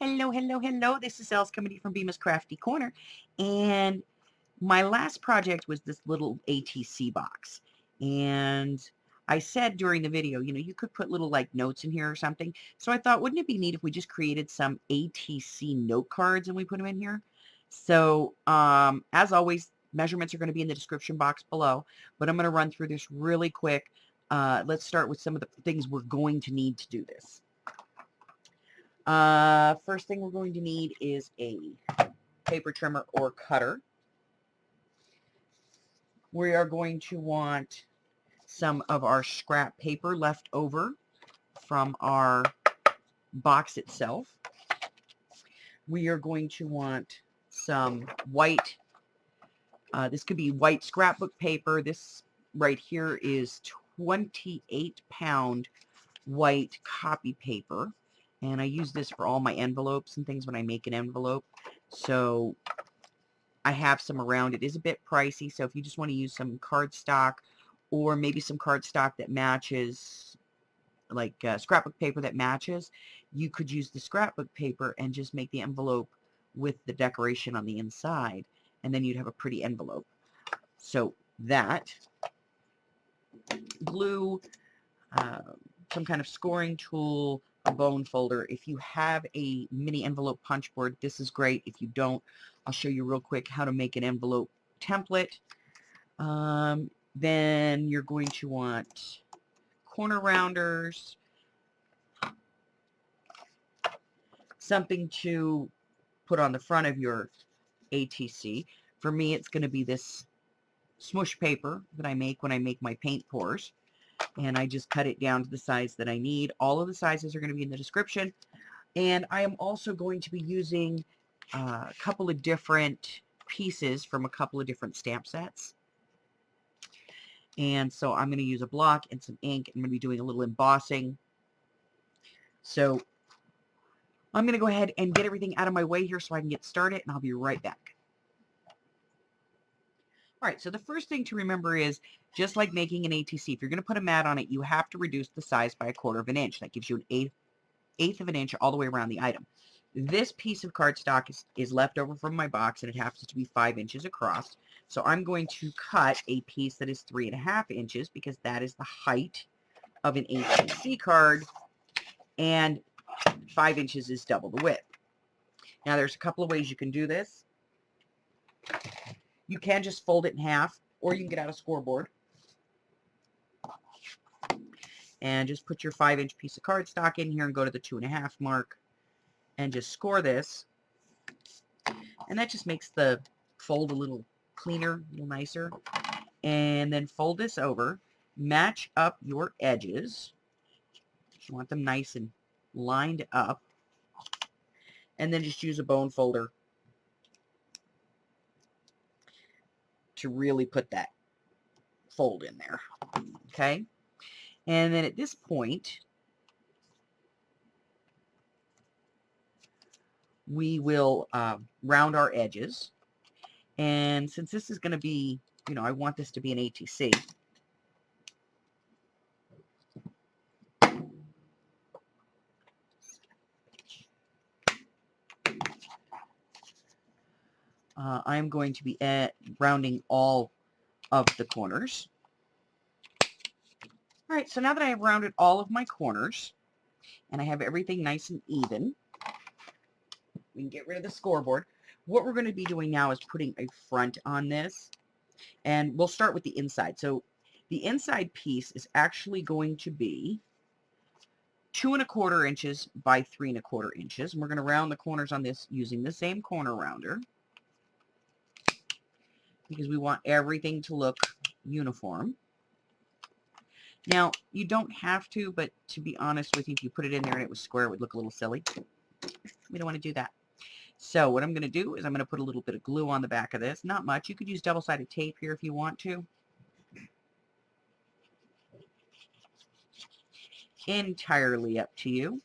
Hello, hello, hello. This is Els coming to you from Bemis Crafty Corner. And my last project was this little ATC box. And I said during the video, you could put little like notes in here or something. So I thought, wouldn't it be neat if we just created some ATC note cards and we put them in here? So as always, measurements are going to be in the description box below. But I'm going to run through this really quick. Let's start with some of the things we're going to need to do this. First thing we're going to need is a paper trimmer or cutter. We are going to want some of our scrap paper left over from our box itself. We are going to want some white, this could be white scrapbook paper. This right here is 28-pound white copy paper. And I use this for all my envelopes and things when I make an envelope. So I have some around. It is a bit pricey. So if you just want to use some cardstock or maybe some cardstock that matches, like scrapbook paper that matches, you could use the scrapbook paper and just make the envelope with the decoration on the inside. And then you'd have a pretty envelope. So that, glue, some kind of scoring tool, a bone folder. If you have a mini envelope punch board, this is great. If you don't, I'll show you real quick how to make an envelope template. Then you're going to want corner rounders, something to put on the front of your ATC. For me, it's going to be this smush paper that I make when I make my paint pours. And I just cut it down to the size that I need. All of the sizes are going to be in the description. And I am also going to be using a couple of different pieces from a couple of different stamp sets. And so I'm going to use a block and some ink. I'm going to be doing a little embossing. So I'm going to go ahead and get everything out of my way here so I can get started, and I'll be right back. All right, so the first thing to remember is, just like making an ATC, if you're going to put a mat on it, you have to reduce the size by 1/4 of an inch. That gives you an eighth of an inch all the way around the item. This piece of cardstock is left over from my box, and it happens to be 5 inches across. So I'm going to cut a piece that is 3.5 inches because that is the height of an ATC card, and 5 inches is double the width. Now, there's a couple of ways you can do this. You can just fold it in half, or you can get out a scoreboard and just put your 5-inch piece of cardstock in here and go to the 2.5 mark and just score this. And that just makes the fold a little cleaner, a little nicer. And then fold this over, match up your edges. You want them nice and lined up. And then just use a bone folder to really put that fold in there. Okay? And then at this point, we will round our edges. And since this is going to be, I want this to be an ATC. I'm going to be rounding all of the corners. All right, so now that I have rounded all of my corners and I have everything nice and even, we can get rid of the scoreboard. What we're going to be doing now is putting a front on this, and we'll start with the inside. So the inside piece is actually going to be 2.25 inches by 3.25 inches, and we're going to round the corners on this using the same corner rounder because we want everything to look uniform. Now, you don't have to, but to be honest with you, if you put it in there and it was square, it would look a little silly. We don't want to do that. So what I'm going to do is I'm going to put a little bit of glue on the back of this. Not much. You could use double-sided tape here if you want to. Entirely up to you.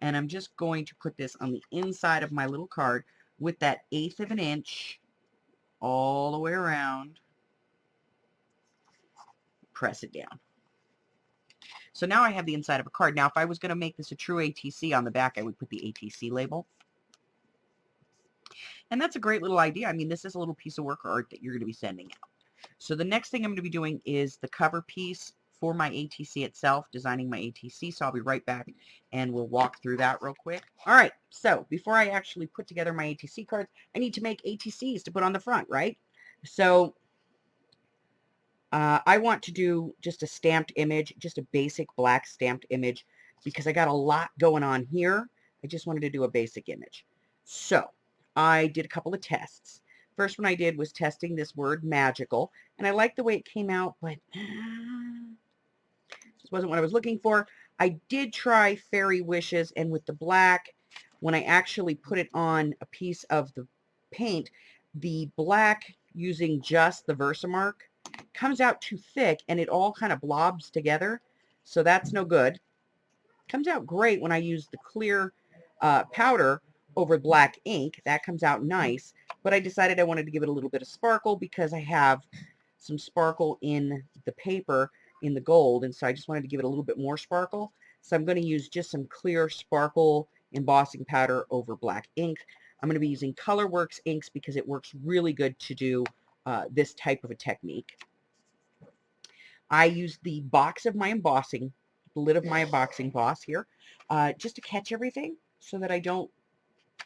And I'm just going to put this on the inside of my little card with that 1/8 of an inch all the way around. Press it down. So now I have the inside of a card. Now, if I was going to make this a true ATC on the back, I would put the ATC label. And that's a great little idea. I mean, this is a little piece of work art that you're going to be sending out. So the next thing I'm going to be doing is the cover piece for my ATC itself, designing my ATC. So I'll be right back and we'll walk through that real quick. All right. So before I actually put together my ATC cards, I need to make ATCs to put on the front, right? So I want to do just a stamped image, just a basic black stamped image, because I got a lot going on here. I just wanted to do a basic image. So I did a couple of tests. First one I did was testing this word magical, and I liked the way it came out, but this wasn't what I was looking for. I did try fairy wishes, and with the black, when I actually put it on a piece of the paint, the black using just the Versamark comes out too thick and it all kind of blobs together. So that's no good. Comes out great when I use the clear powder over black ink. That comes out nice. But I decided I wanted to give it a little bit of sparkle because I have some sparkle in the paper in the gold. And so I just wanted to give it a little bit more sparkle. So I'm going to use just some clear sparkle embossing powder over black ink. I'm going to be using Colorworks inks because it works really good to do this type of a technique. I use the box of my embossing, the lid of my embossing box here, just to catch everything so that I don't,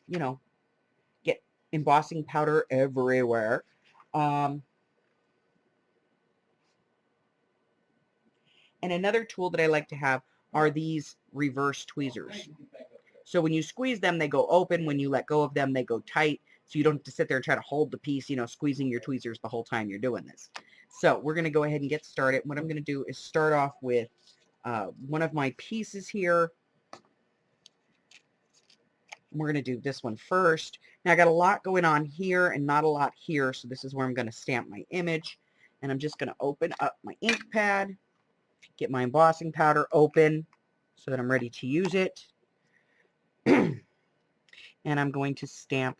you know, get embossing powder everywhere. And another tool that I like to have are these reverse tweezers. So when you squeeze them, they go open. When you let go of them, they go tight. So you don't have to sit there and try to hold the piece, you know, squeezing your tweezers the whole time you're doing this. So we're going to go ahead and get started. What I'm going to do is start off with one of my pieces here. We're going to do this one first. Now I got a lot going on here and not a lot here. So this is where I'm going to stamp my image. And I'm just going to open up my ink pad, get my embossing powder open so that I'm ready to use it. And I'm going to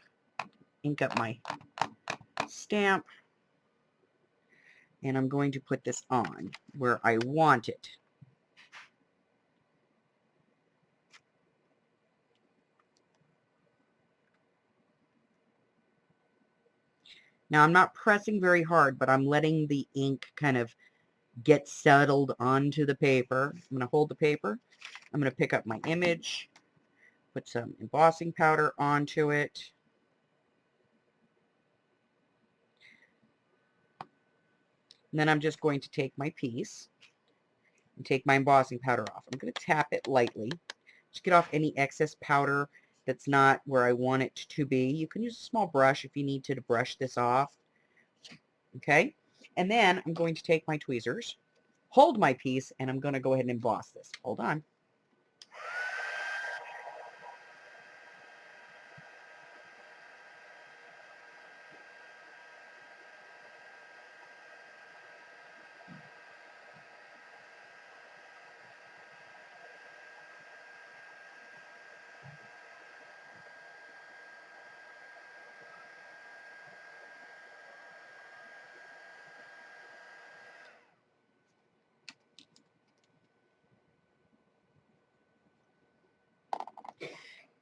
ink up my stamp. And I'm going to put this on where I want it. Now I'm not pressing very hard, but I'm letting the ink kind of get settled onto the paper. I'm going to hold the paper. I'm going to pick up my image, put some embossing powder onto it. And then I'm just going to take my piece and take my embossing powder off. I'm going to tap it lightly. Just get off any excess powder that's not where I want it to be. You can use a small brush if you need to brush this off. Okay? And then I'm going to take my tweezers, hold my piece, and I'm going to go ahead and emboss this. Hold on.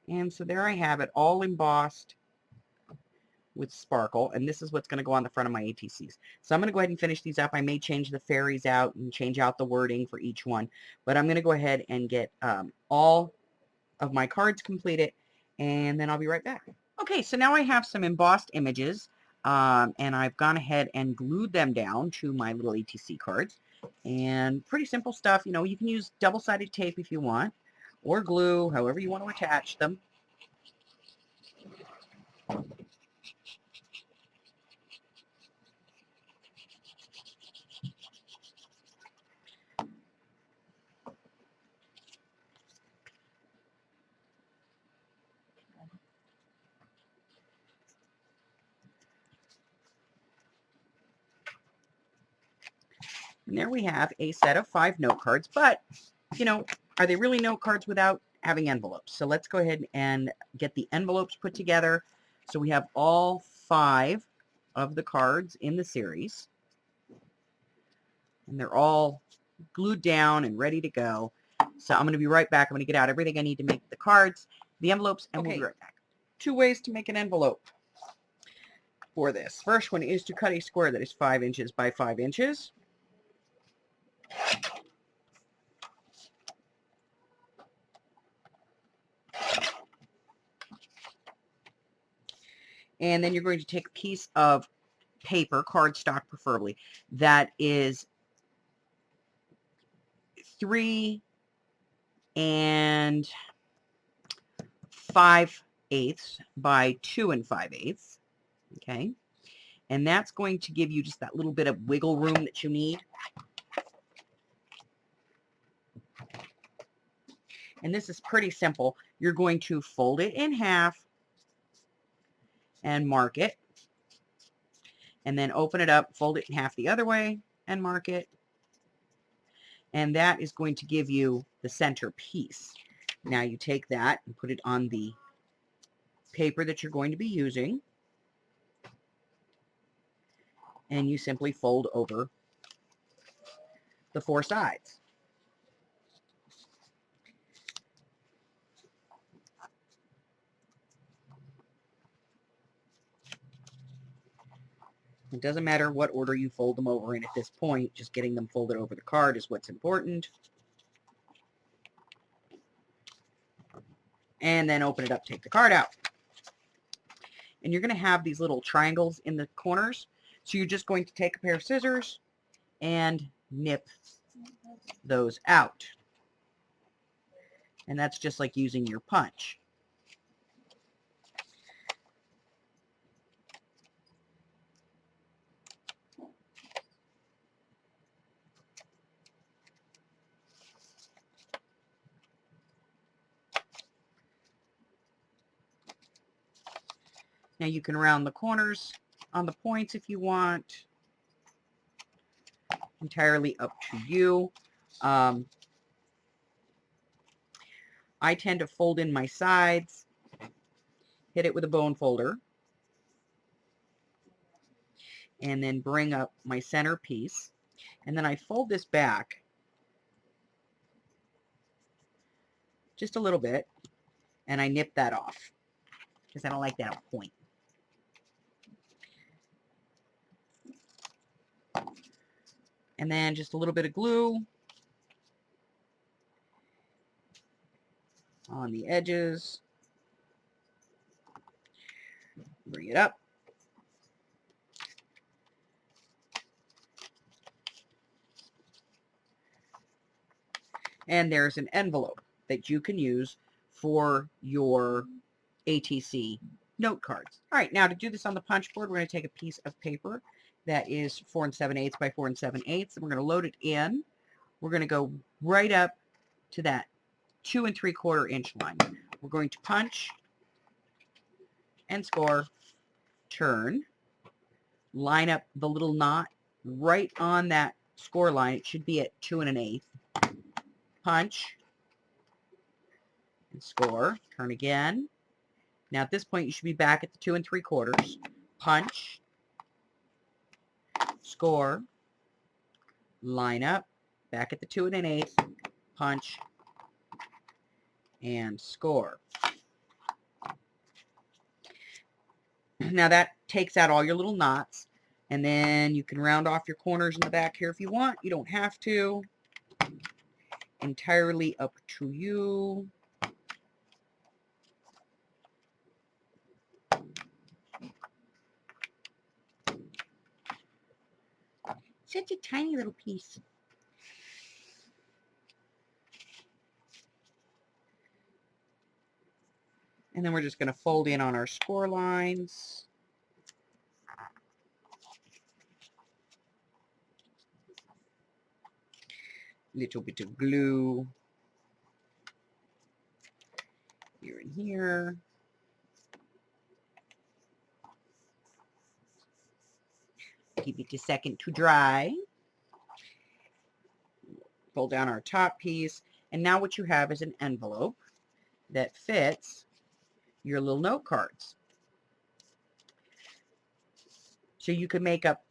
And so there I have it, all embossed with sparkle, and this is what's going to go on the front of my ATCs. So I'm going to go ahead and finish these up. I may change the fairies out and change out the wording for each one, but I'm going to go ahead and get all of my cards completed, and then I'll be right back. Okay, so now I have some embossed images, and I've gone ahead and glued them down to my little ATC cards, and pretty simple stuff. You know, you can use double-sided tape if you want, or glue, however you want to attach them. And there we have a set of 5 note cards, but, you know, are they really note cards without having envelopes? So let's go ahead and get the envelopes put together. So we have all 5 of the cards in the series, and they're all glued down and ready to go. So I'm going to be right back. I'm going to get out everything I need to make the cards, the envelopes, and we'll be right back. 2 ways to make an envelope for this. First one is to cut a square that is 5 inches by 5 inches. And then you're going to take a piece of paper, cardstock preferably, that is 3 5/8 by 2 5/8. Okay. And that's going to give you just that little bit of wiggle room that you need. And this is pretty simple. You're going to fold it in half and mark it. And then open it up, fold it in half the other way and mark it. And that is going to give you the center piece. Now you take that and put it on the paper that you're going to be using. And you simply fold over the 4 sides. It doesn't matter what order you fold them over in at this point. Just getting them folded over the card is what's important. And then open it up, take the card out. And you're going to have these little triangles in the corners. So you're just going to take a pair of scissors and nip those out. And that's just like using your punch. Now you can round the corners on the points if you want. Entirely up to you. I tend to fold in my sides, hit it with a bone folder, and then bring up my center piece. And then I fold this back just a little bit, and I nip that off because I don't like that point. And then just a little bit of glue on the edges. Bring it up. And there's an envelope that you can use for your ATC note cards. All right, now to do this on the punch board, we're going to take a piece of paper that is 4 7/8 by 4 7/8, and we're going to load it in. We're going to go right up to that 2 3/4 inch line. We're going to punch and score, turn, line up the little knot right on that score line. It should be at 2 1/8. Punch and score, turn again. Now at this point you should be back at the 2 3/4. Punch, score, line up, back at the 2 1/8, punch, and score. Now that takes out all your little knots, and then you can round off your corners in the back here if you want. You don't have to. Entirely up to you. Such a tiny little piece. And then we're just going to fold in on our score lines. Little bit of glue here and here. Give it a second to dry. Pull down our top piece. And now what you have is an envelope that fits your little note cards. So you could make up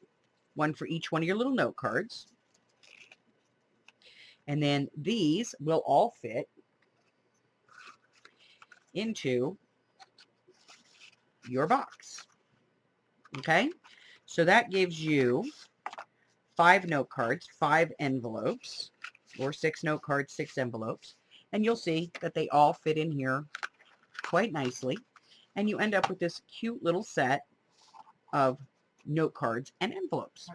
one for each one of your little note cards. And then these will all fit into your box. Okay? So that gives you 5 note cards, 5 envelopes, or 6 note cards, 6 envelopes. And you'll see that they all fit in here quite nicely. And you end up with this cute little set of note cards and envelopes.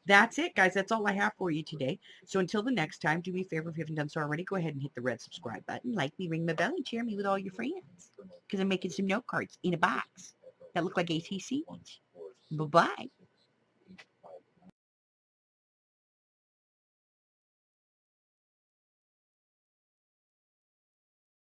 That's it, guys. That's all I have for you today. So until the next time, do me a favor, if you haven't done so already, go ahead and hit the red subscribe button, like me, ring my bell, and share me with all your friends. Because I'm making some note cards in a box that look like ATC. Bye-bye.